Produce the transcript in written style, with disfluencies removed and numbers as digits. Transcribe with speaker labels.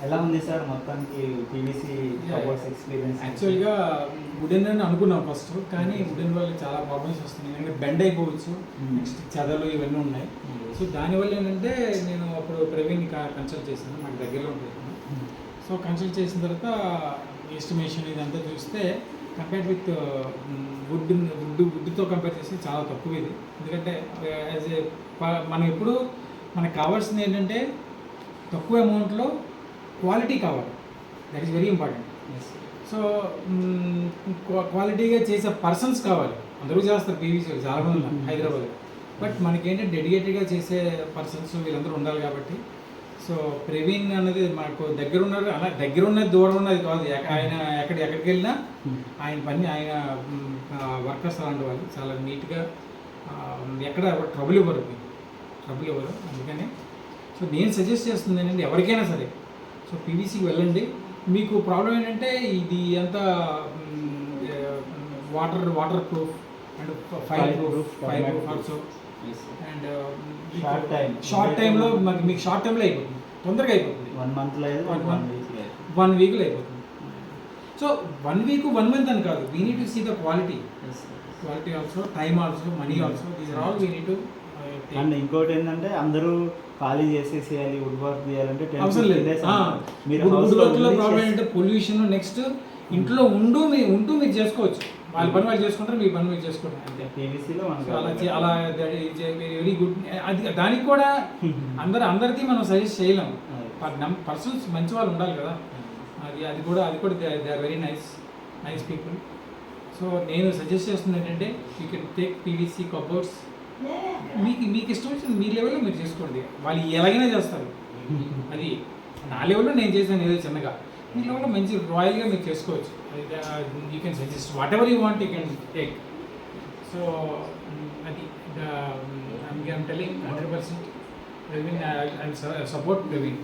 Speaker 1: ఎలా ఉంది సార్ మొత్తానికి పీవీసీ కబోర్డ్స్ ఎక్స్పీరియన్స్?
Speaker 2: యాక్చువల్గా వుడెన్ అని అనుకున్నాం ఫస్ట్, కానీ వుడెన్ వల్ల చాలా ప్రాబ్లమ్స్ వస్తున్నాయి. ఎందుకంటే బెండ్ అయిపోవచ్చు, నెక్స్ట్ చెదలు ఇవన్నీ ఉన్నాయి. సో దానివల్ల ఏంటంటే నేను అప్పుడు ప్రవీణ్ని కన్సల్ట్ చేశాను, నాకు దగ్గరలో ఉంటుంది. సో కన్సల్ట్ చేసిన తర్వాత ఎస్టిమేషన్ ఇదంతా చూస్తే కంపేర్ విత్ వుడ్తో కంపేర్ చేస్తే చాలా తక్కువ ఇది. ఎందుకంటే యాజ్ ఏ మనం ఎప్పుడు మనకు కావాల్సింది ఏంటంటే తక్కువ అమౌంట్లో క్వాలిటీ కావాలి, that is very important. So క్వాలిటీగా చేసే పర్సన్స్ కావాలి. అందరూ చేస్తారు పీవీసీ, చాలామంది ఉన్నారు హైదరాబాద్, బట్ మనకేంటంటే డెడికేటెడ్గా చేసే పర్సన్స్ వీళ్ళందరూ ఉండాలి. కాబట్టి సో ప్రవీణ్ అన్నది మాకు దగ్గర ఉన్నారు, అలా దగ్గర ఉన్నది దూరం ఉన్నది కాదు. ఆయన ఎక్కడికి వెళ్ళినా ఆయన పని, ఆయన వర్కర్స్ అలాంటి వాళ్ళు చాలా నీట్గా, ఎక్కడ ట్రబుల్ ఇవ్వరు. అందుకని సో నేను సజెస్ట్ చేస్తుంది ఏంటంటే ఎవరికైనా సరే సో పీవీసీకి వెళ్ళండి. మీకు ప్రాబ్లం ఏంటంటే ఇది అంతా water proof and fire proof also, and short టైంలో మీకు షార్ట్ టైంలో అయిపోతుంది, తొందరగా అయిపోతుంది.
Speaker 1: 1 monthలో
Speaker 2: 1 weekలో అయిపోతుంది. సో 1 week 1 month అని కాదు, we need to see the quality also, time also, money also, these are all we need to.
Speaker 1: And ఇంకోటి ఏంటంటే అందరూ ఖాళీ చేసేసేయాలి, వుడ్ వర్క్ చేయాలంటే
Speaker 2: అవసరం లేదు. వుడ్ వర్క్లో ప్రాబ్లం ఏంటంటే పొల్యూషన్, నెక్స్ట్ ఇంట్లో ఉంటూ మీరు చేసుకోవచ్చు, వాళ్ళ పని వాళ్ళు చేసుకుంటారు, మీ పని మీరు చేసుకుంటారు. అంటే
Speaker 1: పీవీసీలో
Speaker 2: అలా వెరీ గుడ్. అది దానికి కూడా అందరికీ మనం సజెస్ట్ చేయలేము, పర్సన్స్ మంచి వాళ్ళు ఉండాలి కదా. అది కూడా they are very nice people. So నేను సజెస్ట్ చేస్తుంది ఏంటంటే you can take PVC cupboards. మీకు ఇష్టం వచ్చిన మీ లెవెల్లో మీరు చేసుకోండి, వాళ్ళు ఎలాగైనా చేస్తారు. అది నా లెవెల్లో నేను చేశాను ఏదో చిన్నగా, మీ లెవెల్లో మంచి రాయల్గా మీరు చేసుకోవచ్చు. You can suggest whatever you want, you can take. So అది I'm telling 100% Praveen, I support Praveen.